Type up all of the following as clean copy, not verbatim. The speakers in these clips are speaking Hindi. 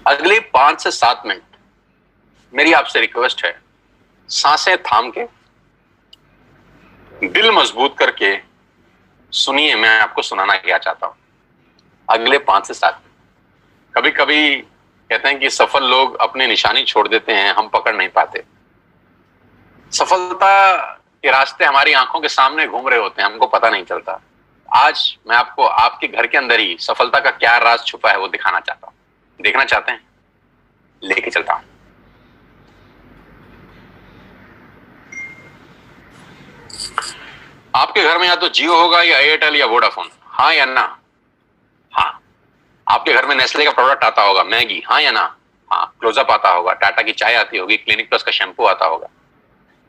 अगले 5 से 7 मिनट मेरी आपसे रिक्वेस्ट है, सांसें थाम के, दिल मजबूत करके सुनिए मैं आपको सुनाना क्या चाहता हूं। अगले 5 से 7 मिनट। कभी कभी कहते हैं कि सफल लोग अपनी निशानी छोड़ देते हैं, हम पकड़ नहीं पाते। सफलता के रास्ते हमारी आंखों के सामने घूम रहे होते हैं, हमको पता नहीं चलता। आज मैं आपको आपके घर के अंदर ही सफलता का क्या राज छुपा है वो दिखाना चाहता हूं। देखना चाहते हैं? लेके चलता हूं। आपके घर में या तो जियो होगा या एयरटेल या वोडाफोन, हाँ या ना? हाँ। आपके घर में नेस्ले का प्रोडक्ट आता होगा, मैगी, हाँ या ना? हाँ। क्लोजअप आता होगा, टाटा की चाय आती होगी, क्लिनिक प्लस का शैम्पू आता होगा,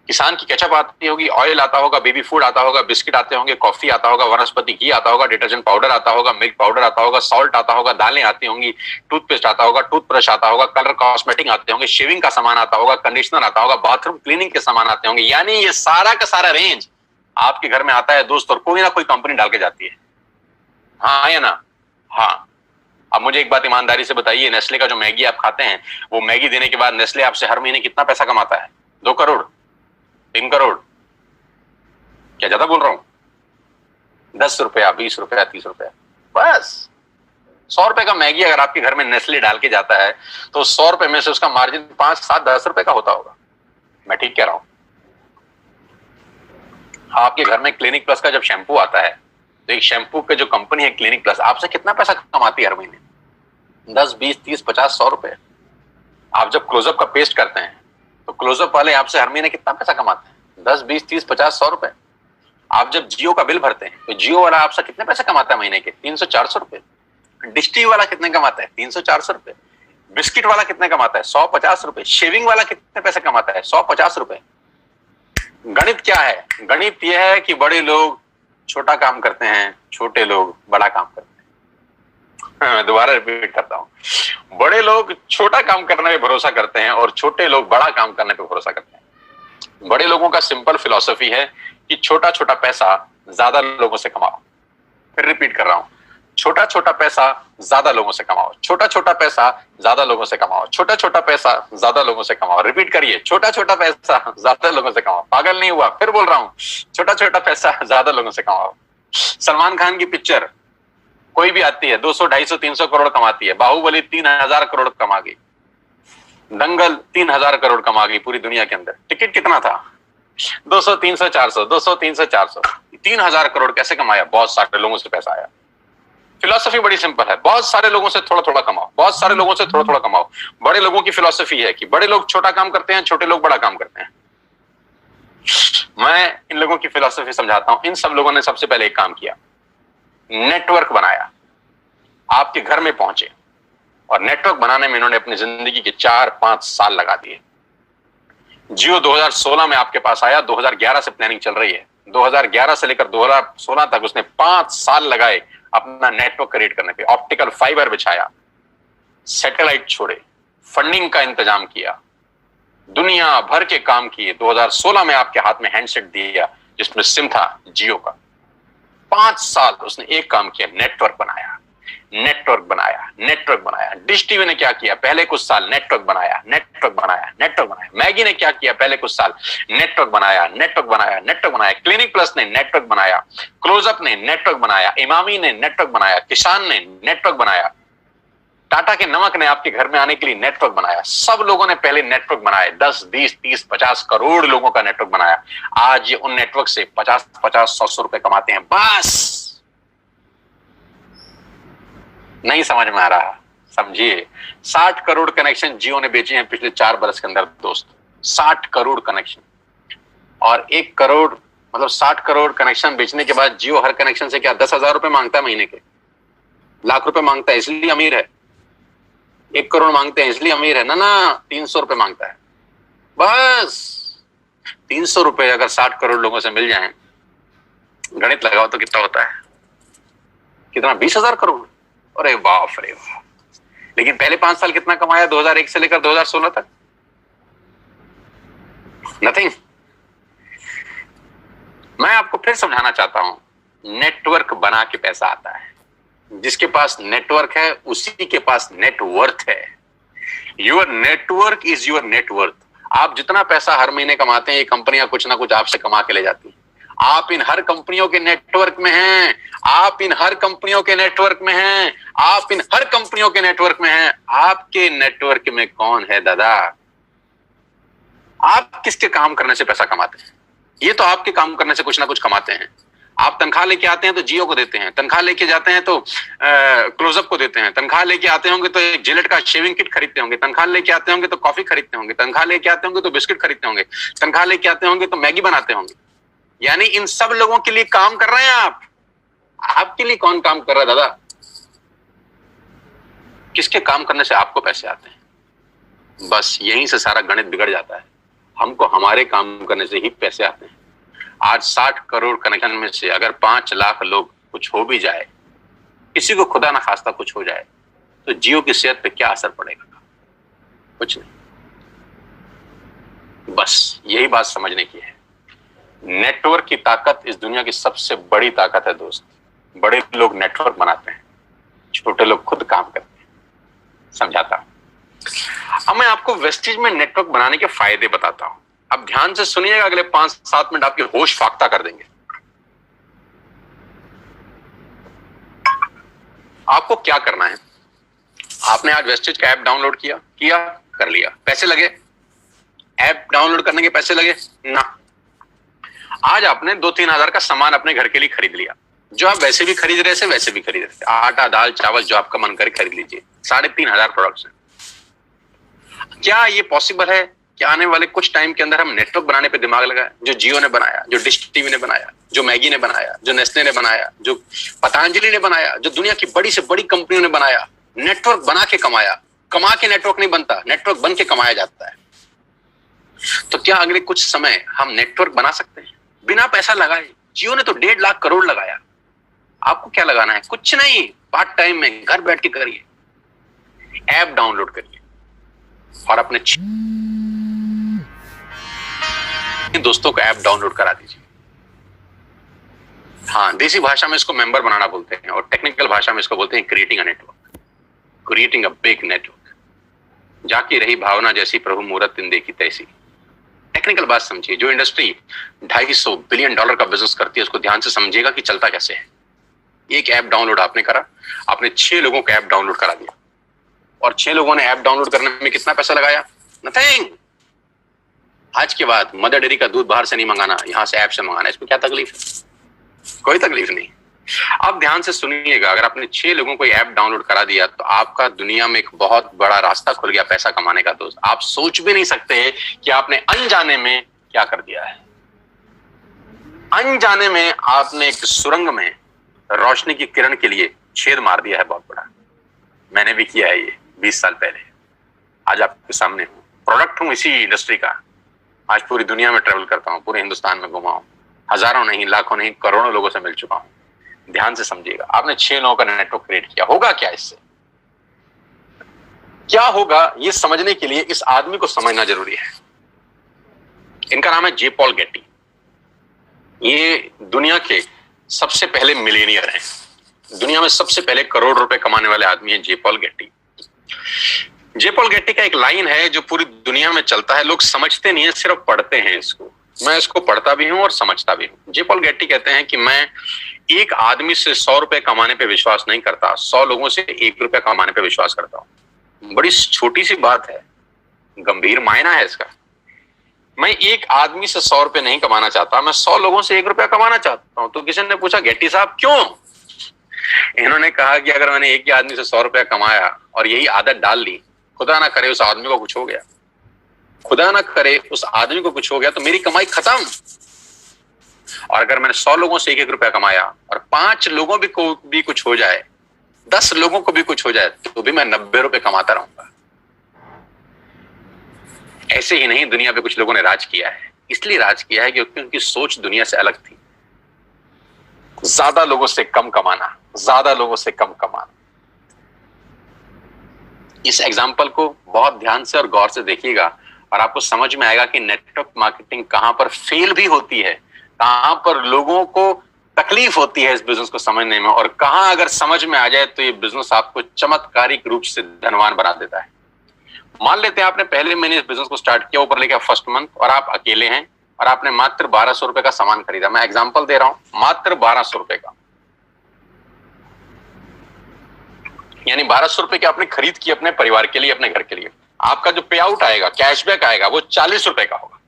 किसान की केचप आती होगी, ऑयल आता होगा, बेबी फूड आता होगा, बिस्किट आते होंगे, कॉफी आता होगा, वनस्पति घी आता होगा, डिटर्जेंट पाउडर आता होगा, मिल्क पाउडर आता होगा, सॉल्ट आता होगा, दालें आती होंगी, टूथपेस्ट आता होगा, टूथब्रश आता होगा, कलर कॉस्मेटिक आते होंगे, शेविंग का सामान आता होगा, कंडीशनर आता होगा, बाथरूम क्लीनिंग के सामान आते होंगे। यानी ये सारा का सारा रेंज आपके घर में आता है दोस्त, और कोई ना कोई कंपनी डाल के जाती है, हाँ या ना? हाँ। अब मुझे एक बात ईमानदारी से बताइए, नेस्ले का जो मैगी आप खाते हैं, वो मैगी देने के बाद नेस्ले आपसे हर महीने कितना पैसा कमाता है? 2 करोड़, 3 करोड़? क्या ज्यादा बोल रहा हूं? 10 रुपया, 20 रुपया, 30 रुपया, बस। 100 रुपए का मैगी अगर आपके घर में नेस्ले डाल के जाता है तो 100 रुपए में से उसका मार्जिन 5, 7, 10 रुपए का होता होगा। मैं ठीक कह रहा हूं? आपके घर में क्लिनिक प्लस का जब शैम्पू आता है तो एक शैम्पू के जो कंपनी है क्लिनिक प्लस आपसे कितना पैसा कमाती है हर महीने? 10, 20, 30, 50, 100 रुपए। आप जब क्लोजअप का पेस्ट करते हैं तो क्लोजअप वाले आपसे हर महीने कितना पैसा कमाते हैं? 10, 20, 30, 50, 100 रुपए। आप जब जियो का बिल भरते हैं तो जियो वाला आपसे कितने पैसे कमाता है महीने के? 300, 400 रुपए। डिश टीवी वाला कितने कमाता है? 300, 400 रुपए। बिस्किट वाला कितने कमाता है? 150 रुपए। शेविंग वाला कितने पैसे कमाता है? 150 रुपए। गणित क्या है? गणित यह है कि बड़े लोग छोटा काम करते हैं, छोटे लोग बड़ा काम करते हैं। मैं दोबारा रिपीट करता हूं, बड़े लोग छोटा काम करने पे भरोसा करते हैं और छोटे लोग बड़ा काम करने पे भरोसा करते हैं। बड़े लोगों का सिंपल फिलॉसफी है कि छोटा छोटा पैसा ज्यादा लोगों से कमाओ। फिर रिपीट कर रहा हूं, छोटा छोटा पैसा ज्यादा लोगों से कमाओ, छोटा छोटा पैसा ज्यादा लोगों से कमाओ, छोटा छोटा पैसा ज्यादा लोगों से कमाओ। रिपीट करिए, छोटा छोटा पैसा ज्यादा लोगों से कमाओ। पागल नहीं हुआ? फिर बोल रहा हूं, छोटा छोटा पैसा ज्यादा लोगों से कमाओ। सलमान खान की पिक्चर कोई भी आती है 200, 250, 300 करोड़ कमाती है। बाहुबली 3000 करोड़ कमा गई, दंगल 3000 करोड़ कमा गई पूरी दुनिया के अंदर। टिकट कितना था? 200, 300, 400, 200, 300, 400, 3000 करोड़ कैसे कमाया? बहुत सारे लोगों से पैसा आया। फिलॉसफी बड़ी सिंपल है, बहुत सारे लोगों से थोड़ा थोड़ा कमाओ, बहुत सारे लोगों से थोड़ा थोड़ा कमाओ। बड़े लोगों की फिलॉसफी है कि बड़े लोग छोटा काम करते हैं, छोटे लोग बड़ा काम करते हैं। मैं इन लोगों की फिलॉसफी समझाता हूं। इन सब लोगों ने सबसे पहले एक काम किया, नेटवर्क बनाया, आपके घर में पहुंचे, और नेटवर्क बनाने में इन्होंने अपनी जिंदगी के 4-5 साल लगा दिए। जियो 2016 में आपके पास आया, 2011 से प्लानिंग चल रही है। 2011 से लेकर 2016 तक उसने 5 साल लगाए अपना नेटवर्क क्रिएट करने पे। ऑप्टिकल फाइबर बिछाया, सैटेलाइट छोड़े, फंडिंग का इंतजाम किया, दुनिया भर के काम किए। 2016 में आपके हाथ में हैंडसेट दिया जिसमें सिम था जियो का। 5 साल उसने एक काम किया, नेटवर्क बनाया, नेटवर्क बनाया, नेटवर्क बनाया। डिश टीवी ने क्या किया? पहले कुछ साल नेटवर्क बनाया, नेटवर्क बनाया, नेटवर्क बनाया। मैगी ने क्या किया? पहले कुछ साल नेटवर्क बनाया, नेटवर्क बनाया, नेटवर्क बनाया। क्लिनिक प्लस ने नेटवर्क बनाया, क्लोजअप ने नेटवर्क बनाया, इमामी ने नेटवर्क बनाया, किसान ने नेटवर्क बनाया, टाटा के नमक ने आपके घर में आने के लिए नेटवर्क बनाया। सब लोगों ने पहले नेटवर्क बनाए, 10, 20, 30, 50 करोड़ लोगों का नेटवर्क बनाया। आज ये उन नेटवर्क से 50, 100 रुपए कमाते हैं। बस नहीं समझ में आ रहा? समझिए, 60 करोड़ कनेक्शन जियो ने बेचे हैं पिछले 4 बरस के अंदर दोस्त। 60 करोड़ कनेक्शन, और 1 करोड़ मतलब 60 करोड़ कनेक्शन बेचने के बाद जियो हर कनेक्शन से क्या 10,000 रुपए मांगता है महीने के? लाख रुपए मांगता है इसलिए अमीर है? 1 करोड़ मांगते हैं इसलिए अमीर है? ना, 300 रुपए मांगता है। बस 300 रुपए अगर 60 करोड़ लोगों से मिल जाएं, गणित लगाओ तो कितना होता है? कितना? 20,000 करोड़। अरे बाप रे बाप। लेकिन पहले 5 साल कितना कमाया 2001 से लेकर 2016 तक? नथिंग। मैं आपको फिर समझाना चाहता हूं, नेटवर्क बना के पैसा आता है। जिसके पास नेटवर्क है उसी के पास नेटवर्थ है। Your network is your net worth. आप जितना पैसा हर महीने कमाते हैं, ये कंपनियां कुछ ना कुछ आपसे कमा के ले जाती हैं। आप इन हर कंपनियों के नेटवर्क में हैं, आप इन हर कंपनियों के नेटवर्क में हैं, आप इन हर कंपनियों के नेटवर्क में हैं। आपके नेटवर्क में कौन है दादा? आप किसके काम करने से पैसा कमाते हैं? ये तो आपके काम करने से कुछ ना कुछ कमाते हैं। आप तनख्वाह लेके आते हैं तो जियो को देते हैं, तनख्वाह लेके जाते हैं तो क्लोजअप को देते हैं, तनख्वाह लेके आते होंगे तो एक जिलेट का शेविंग किट खरीदते होंगे, तनख्वाह लेके आते होंगे तो कॉफी खरीदते होंगे, तनख्वाह लेके आते होंगे तो बिस्किट खरीदते होंगे, तनख्वाह लेके आते होंगे तो मैगी बनाते होंगे। यानी इन सब लोगों के लिए काम कर रहे हैं आप। आपके लिए कौन काम कर रहा है दादा? किसके काम करने से आपको पैसे आते हैं? बस यहीं से सारा गणित बिगड़ जाता है। हमको हमारे काम करने से ही पैसे आते हैं। आज 60 करोड़ कनेक्शन में से अगर 5 लाख लोग कुछ हो भी जाए, किसी को खुदा ना खास्ता कुछ हो जाए, तो जियो की सेहत पे क्या असर पड़ेगा? कुछ नहीं। बस यही बात समझने की है। नेटवर्क की ताकत इस दुनिया की सबसे बड़ी ताकत है दोस्त। बड़े लोग नेटवर्क बनाते हैं, छोटे लोग खुद काम करते हैं। समझाता हूं। अब मैं आपको वेस्टेज में नेटवर्क बनाने के फायदे बताता हूं। अब ध्यान से सुनिएगा, अगले 5-7 मिनट आपके होश फाख्ता कर देंगे। आपको क्या करना है? आपने आज वेस्टेज का ऐप डाउनलोड किया कर लिया, पैसे लगे? ऐप डाउनलोड करने के पैसे लगे ना? आज आपने 2-3 हजार का सामान अपने घर के लिए खरीद लिया, जो आप वैसे भी खरीद रहे थे वैसे भी खरीद रहे थे। आटा, दाल, चावल, जो आपका मन करे खरीद लीजिए। 3,500 प्रोडक्ट्स हैं। क्या ये पॉसिबल है कि आने वाले कुछ टाइम के अंदर हम नेटवर्क बनाने पे दिमाग लगाए? जो जियो ने बनाया, जो डिश टीवी ने बनाया, जो मैगी ने बनाया, जो नेस्ले ने बनाया, जो पतंजलि ने बनाया, जो दुनिया की बड़ी से बड़ी कंपनियों ने बनाया, नेटवर्क बना के कमाया। कमा के नेटवर्क नहीं बनता, नेटवर्क बन के कमाया जाता है। तो क्या अगले कुछ समय हम नेटवर्क बना सकते हैं बिना पैसा लगाए? जियो ने तो 1.5 लाख करोड़ लगाया। आपको क्या लगाना है? कुछ नहीं, पार्ट टाइम में घर बैठ के करिए। ऐप डाउनलोड करिए और अपने दोस्तों को ऐप डाउनलोड करा दीजिए। हाँ, देसी भाषा में इसको मेंबर बनाना बोलते हैं और टेक्निकल भाषा में इसको बोलते हैं creating a network, creating a big network. जाकी रही भावना जैसी प्रभु मूरत दिन देखी तैसी। टेक्निकल बात समझिए। जो इंडस्ट्री $250 बिलियन का बिजनेस करती है, उसको ध्यान से समझिएगा कि चलता कैसे है। एक ऐप डाउनलोड आपने करा, आपने 6 लोगों को ऐप डाउनलोड करा दिया और 6 लोगों ने ऐप डाउनलोड करने में कितना पैसा लगाया? नथिंग। आज के बाद मदर डेयरी का दूध बाहर से नहीं मंगाना, यहां से ऐप से मंगाना। इसमें क्या तकलीफ है? कोई तकलीफ नहीं। अब ध्यान से सुनिएगा, अगर आपने 6 लोगों को ऐप डाउनलोड करा दिया तो आपका दुनिया में एक बहुत बड़ा रास्ता खुल गया पैसा कमाने का दोस्त। आप सोच भी नहीं सकते कि आपने अनजाने में क्या कर दिया है। अनजाने में आपने एक सुरंग में रोशनी की किरण के लिए छेद मार दिया है बहुत बड़ा। मैंने भी किया है ये 20 साल पहले। आज आपके सामने हूं, प्रोडक्ट हूं इसी इंडस्ट्री का। आज पूरी दुनिया में ट्रेवल करता हूं, पूरे हिंदुस्तान में घुमा हूं, हजारों नहीं, लाखों नहीं, करोड़ों लोगों से मिल चुका हूं। ध्यान से समझिएगा, आपने 6 लोगों का नेटवर्क क्रिएट किया। होगा क्या इससे? क्या होगा ये समझने के लिए इस आदमी को समझना जरूरी है। इनका नाम है जे पॉल गेटी। ये दुनिया के सबसे पहले मिलेनियर हैं। दुनिया में सबसे पहले करोड़ रुपए कमाने वाले आदमी है जे पॉल गेटी। जे पॉल गेटी का एक लाइन है जो पूरी दुनिया में चलता है। लोग समझते नहीं है, सिर्फ पढ़ते हैं इसको। मैं इसको पढ़ता भी हूं और समझता भी हूं। जे पॉल गेटी कहते हैं कि मैं एक आदमी से 100 रुपए कमाने पे विश्वास नहीं करता, 100 लोगों से 1 रुपया कमाने पे विश्वास करता हूं। बड़ी छोटी सी बात है, गंभीर मायना है इसका। मैं एक आदमी से 100 रुपए नहीं कमाना चाहता, मैं 100 लोगों से 1 रुपया कमाना चाहता हूं। तो किसी ने पूछा, गेटी साहब क्यों? इन्होंने कहा कि अगर मैंने एक ही आदमी से 100 रुपया कमाया और यही आदत डाल ली, खुदा ना करे उस आदमी को कुछ हो गया, खुदा ना करे उस आदमी को कुछ हो गया, तो मेरी कमाई खत्म। और अगर मैंने 100 लोगों से 1-1 रुपया कमाया और 5 लोगों को भी कुछ हो जाए, 10 लोगों को भी कुछ हो जाए, तो भी मैं 90 रुपए कमाता रहूंगा। ऐसे ही नहीं, दुनिया पे कुछ लोगों ने राज किया है। इसलिए राज किया है क्योंकि उनकी सोच दुनिया से अलग थी। ज्यादा लोगों से कम कमाना, ज्यादा लोगों से कम कमाना। इस एग्जाम्पल को बहुत ध्यान से और गौर से देखिएगा और आपको समझ में आएगा कि नेटवर्क मार्केटिंग कहां पर फेल भी होती है, कहां पर लोगों को तकलीफ होती है इस बिजनेस को समझने में, और कहां अगर समझ में आ जाए तो ये बिजनेस आपको चमत्कारिक रूप से धनवान बना देता है। मान लेते हैं आपने पहले महीने इस बिजनेस को स्टार्ट किया, ऊपर लेके फर्स्ट मंथ, और आप अकेले हैं और आपने मात्र 1200 रुपए का सामान खरीदा। मैं एग्जांपल दे रहा हूं, मात्र 1200 रुपए का, यानी 1200 रुपए की आपने खरीद की अपने परिवार के लिए, अपने घर के लिए। आपका जो पे आउट आएगा, कैशबैक आएगा, वो 40 रुपए का होगा।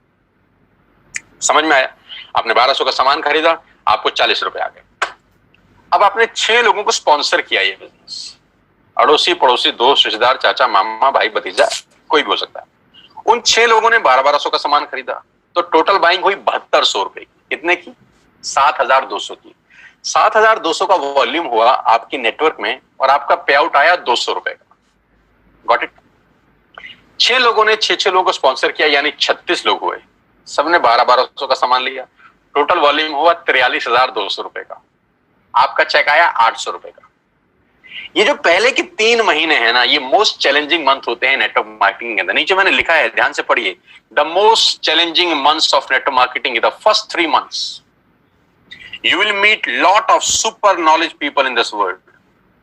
समझ में आया? आपने 1200 का सामान खरीदा, आपको 40 रुपए आ गए। अब आपने 6 लोगों को स्पॉन्सर किया ये बिजनेस, अड़ोसी पड़ोसी, दोस्त, रिश्तेदार, चाचा, मामा, भाई, भतीजा, कोई भी हो सकता है। उन 6 लोगों ने 1200 का सामान खरीदा, तो टोटल बाइंग हुई 7200 रुपए की। कितने की? 7200 की। 7200 का वॉल्यूम हुआ आपकी नेटवर्क में, और आपका पे आउट आया 200 रुपए का। Got it? 6 लोगों ने 6 लोगों को स्पॉन्सर किया, यानी 36 लोग हुए, सबने 1200 का सामान लिया, टोटल वॉल्यूम हुआ 43,200 रुपए का। आपका चेक आया 800 रुपए का। ये जो पहले के 3 महीने हैं ना, ये मोस्ट चैलेंजिंग मंथ होते हैं नेटवर्क मार्केटिंग के अंदर। नीचे मैंने लिखा है, ध्यान से पढ़िए, the most challenging months of network marketing the first 3 months. You will meet lot of super knowledge people in this world.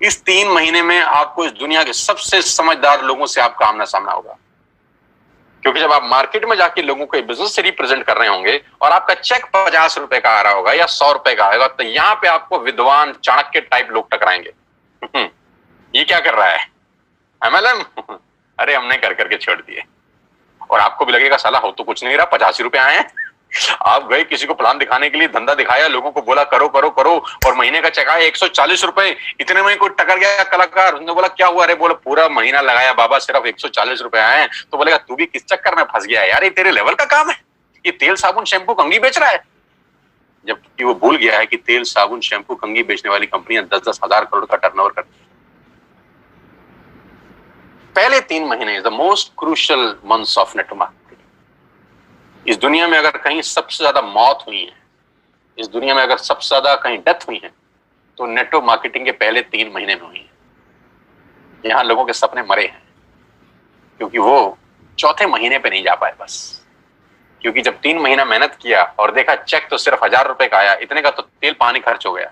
इस 3 महीने में आपको इस दुनिया के सबसे समझदार लोगों से आपका आमना सामना होगा, क्योंकि जब आप मार्केट में जाके लोगों को बिजनेस से रिप्रेजेंट कर रहे होंगे और आपका चेक 50 रुपए का आ रहा होगा या 100 रुपए का आएगा, तो यहाँ पे आपको विद्वान चाणक्य टाइप लोग टकराएंगे। ये क्या कर रहा है MLM? अरे हमने कर करके छोड़ दिए। और आपको भी लगेगा साला हो तो कुछ नहीं रहा, 85 रुपए आए हैं। आप गए किसी को प्लान दिखाने के लिए, धंधा दिखाया, लोगों को बोला करो करो करो, और महीने का चेक आया 140 रुपए। इतने में कोई टकर गया कलाकार, उसने बोला क्या हुआ? अरे बोला पूरा महीना लगाया बाबा, सिर्फ 140 रुपए आए हैं। तो बोलेगा तू भी किस चक्कर में फंस गया है यार, ये तेरे लेवल का काम है, ये तेल साबुन शैम्पू कंघी बेच रहा है। जबकि वो भूल गया है कि तेल साबुन शैम्पू कंघी बेचने वाली कंपनियां 10-10 हजार करोड़ का टर्नओवर करती है। पहले 3 महीने is the most crucial months of network marketing. इस दुनिया में अगर कहीं सबसे ज्यादा मौत हुई है, इस दुनिया में अगर सबसे ज्यादा कहीं डेथ हुई है, तो नेटवर्क मार्केटिंग के पहले 3 महीने में हुई है। यहां लोगों के सपने मरे हैं, क्योंकि वो चौथे महीने पे नहीं जा पाए बस। क्योंकि जब 3 महीना मेहनत किया और देखा चेक तो सिर्फ 1000 रुपए का आया, इतने का तो तेल पानी खर्च हो गया,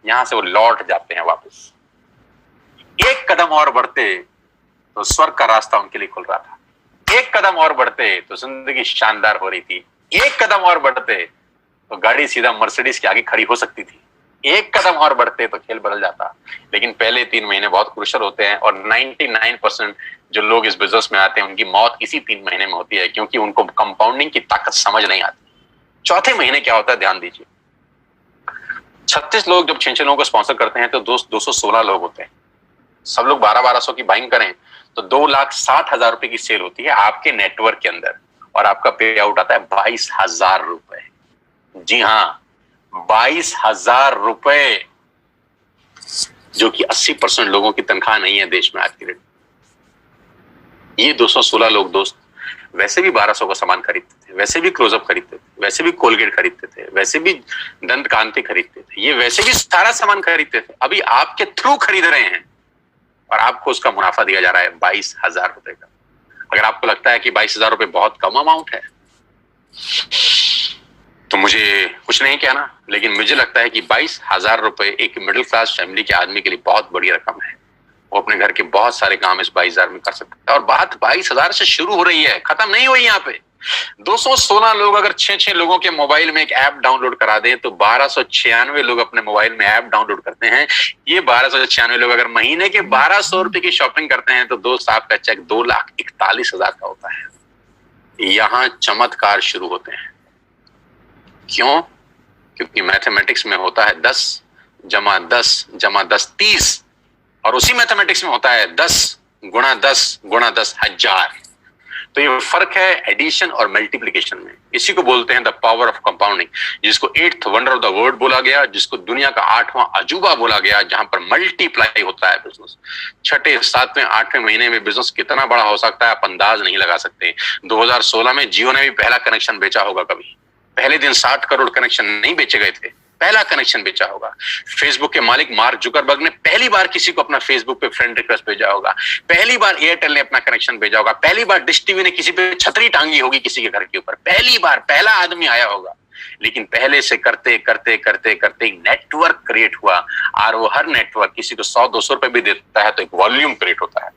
यहां से वो लौट जाते हैं वापस। एक कदम और बढ़ते तो स्वर्ग का रास्ता उनके लिए खुल रहा था। एक कदम और बढ़ते तो जिंदगी शानदार हो रही थी। एक कदम और बढ़ते तो गाड़ी सीधा मर्सिडीज के आगे खड़ी हो सकती थी। एक कदम और बढ़ते तो खेल बदल जाता। लेकिन पहले 3 महीने बहुत क्रूशियल होते हैं, और 99% जो लोग इस बिजनेस में आते हैं उनकी मौत इसी 3 महीने में होती है, क्योंकि उनको कंपाउंडिंग की ताकत समझ नहीं आती। चौथे महीने क्या होता है, ध्यान दीजिए। 36 लोग जब 6 लोगों को स्पॉन्सर करते हैं तो 216 लोग होते हैं। सब लोग 1200 की बाइंग करें तो 2,60,000 रुपए की सेल होती है आपके नेटवर्क के अंदर, और आपका पे आउट आता है 22,000 रुपए। जी हाँ, 22,000 रुपए, जो कि 80% लोगों की तनख्वाह नहीं है देश में आज की डेट। ये 216 लोग दोस्त वैसे भी 1200 का सामान खरीदते थे, वैसे भी क्लोजअप खरीदते थे, वैसे भी कोलगेट खरीदते थे, वैसे भी दंत कांति खरीदते थे, ये वैसे भी सारा सामान खरीदते थे। अभी आपके थ्रू खरीद रहे हैं और आपको उसका मुनाफा दिया जा रहा है 22,000 रुपए का। अगर आपको लगता है कि 22,000 रुपए बहुत कम अमाउंट है, तो मुझे कुछ नहीं कहना, लेकिन मुझे लगता है कि 22,000 रुपए एक मिडिल क्लास फैमिली के आदमी के लिए बहुत बड़ी रकम है। वो अपने घर के बहुत सारे काम इस 22,000 में कर सकता है। और बात 22,000 से शुरू हो रही है, खत्म नहीं हुई यहाँ पे। 216 लोग अगर 6 लोगों के मोबाइल में एक ऐप डाउनलोड करा दें तो 1296 लोग अपने मोबाइल में ऐप डाउनलोड करते हैं। ये 1296 लोग अगर महीने के 1200 रुपए की शॉपिंग करते हैं तो दोस्त आपका चेक 2,41,000 का होता है। यहां चमत्कार शुरू होते हैं। क्यों? क्योंकि मैथमेटिक्स में होता है 10 जमा 10 जमा 10 30, और उसी मैथमेटिक्स में होता है 10 गुणा 10 गुणा 10,000। तो ये फर्क है एडिशन और मल्टीप्लिकेशन में। इसी को बोलते हैं द पावर ऑफ कंपाउंडिंग, जिसको 8th wonder of the world बोला गया, जिसको दुनिया का 8वां अजूबा बोला गया, जहां पर मल्टीप्लाई होता है बिजनेस। 6, 7, 8वें महीने में बिजनेस कितना बड़ा हो सकता है आप अंदाज नहीं लगा सकते। 2016 में जियो ने भी पहला कनेक्शन बेचा होगा। कभी पहले दिन 60 करोड़ कनेक्शन नहीं बेचे गए थे, पहला कनेक्शन बेचा होगा। फेसबुक के मालिक मार्क जुकरबर्ग ने पहली बार किसी को अपना फेसबुक पे फ्रेंड रिक्वेस्ट भेजा होगा। पहली बार एयरटेल ने अपना कनेक्शन भेजा होगा। पहली बार डिश टीवी ने किसी पे छतरी टांगी होगी किसी के घर के ऊपर। पहली बार पहला आदमी आया होगा। लेकिन पहले से करते करते करते करते नेटवर्क क्रिएट हुआ, और वो हर नेटवर्क किसी को 100-200 रुपए भी देता है तो एक वॉल्यूम क्रिएट होता है।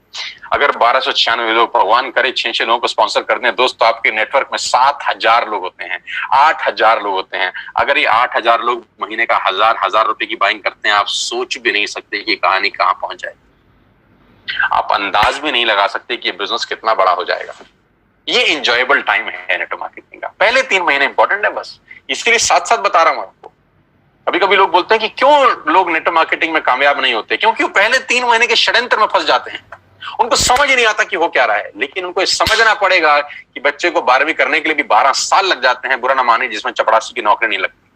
अगर 1296 लोग, भगवान करे 6 लोगों को स्पॉन्सर कर दें दोस्त, तो आपके नेटवर्क में 7000 लोग होते हैं, 8000 लोग होते हैं। अगर ये 8000 लोग महीने का हजार रुपए की बाइंग करते हैं, आप सोच भी नहीं सकते कि कहानी कहां पहुंच जाएगी। आप अंदाज भी नहीं लगा सकते कि ये बिजनेस कितना बड़ा हो जाएगा। ये इंजॉयबल टाइम है नेटवर्क मार्केटिंग का। पहले 3 महीने इंपॉर्टेंट है बस, इसके लिए साथ साथ बता रहा हूं आपको। कभी कभी लोग बोलते हैं कि क्यों लोग नेटवर्क मार्केटिंग में कामयाब नहीं होते, क्योंकि वो पहले 3 महीने के षड्यंत्र में फंस जाते हैं। उनको समझ ही नहीं आता कि हो क्या रहा है। लेकिन उनको समझना पड़ेगा कि बच्चे को 12वीं करने के लिए भी 12 साल लग जाते हैं, बुरा ना माने, जिसमें चपरासी की नौकरी नहीं लगती।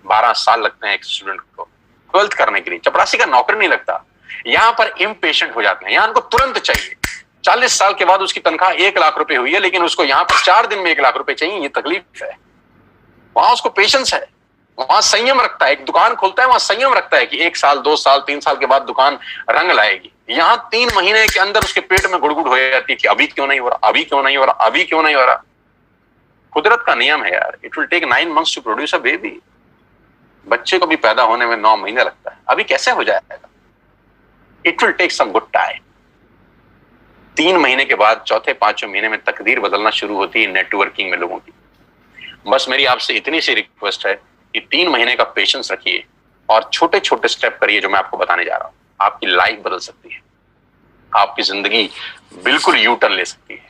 12 साल लगते हैं एक स्टूडेंट को 12th करने के लिए, चपरासी का नौकरी नहीं लगता। यहां पर इम्पेशेंट हो जाते हैं, यहां उनको तुरंत चाहिए। 40 साल के बाद उसकी तनख्वाह 1 लाख रुपए हुई है, लेकिन उसको यहां पर 4 दिन में 1 लाख रुपए चाहिए। ये तकलीफ है। वहां उसको पेशेंस है, वहां संयम रखता है। एक दुकान खोलता है, वहां संयम रखता है कि 1 साल 2 साल 3 साल के बाद दुकान रंग लाएगी। यहां 3 महीने के अंदर उसके पेट में गुड़गुड़ हो जाती है कि अभी क्यों नहीं हो रहा, अभी क्यों नहीं हो रहा, अभी क्यों नहीं हो रहा। कुदरत का नियम है यार, it will take 9 months to produce a baby. बच्चे को भी पैदा होने में 9 महीने लगता है, अभी कैसे हो जाएगा। It will take some good time. 3 महीने के बाद चौथे 5वें महीने में तकदीर बदलना शुरू होती है नेटवर्किंग में लोगों की। बस मेरी आपसे इतनी सी रिक्वेस्ट है कि 3 महीने का पेशेंस रखिए और छोटे छोटे स्टेप करिए, जो मैं आपको बताने जा रहा हूं। आपकी लाइफ बदल सकती है, आपकी जिंदगी बिल्कुल यू टर्न ले सकती है।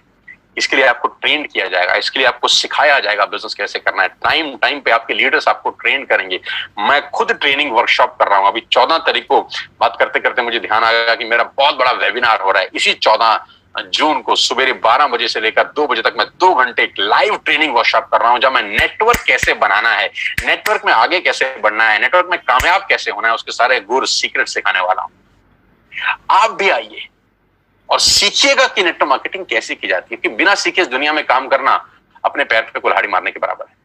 इसके लिए आपको ट्रेन किया जाएगा, इसके लिए आपको सिखाया जाएगा बिजनेस कैसे करना है। टाइम टाइम पे आपके लीडर्स आपको ट्रेन करेंगे। मैं खुद ट्रेनिंग वर्कशॉप कर रहा हूं। अभी 14 तारीख को बात करते करते मुझे ध्यान आया कि मेरा बहुत बड़ा वेबिनार हो रहा है। इसी 14 जून को सुबह 12 बजे से लेकर 2 बजे तक मैं 2 घंटे एक लाइव ट्रेनिंग वर्कशॉप कर रहा हूं, जहां मैं नेटवर्क कैसे बनाना है, नेटवर्क में आगे कैसे बढ़ना है, नेटवर्क में कामयाब कैसे होना है, उसके सारे गुर सीक्रेट सिखाने वाला हूं। आप भी आइए और सीखिएगा कि नेटवर्क मार्केटिंग कैसे की जाती है, कि बिना सीखे इस दुनिया में काम करना अपने पैर पे कुल्हाड़ी मारने के बराबर है।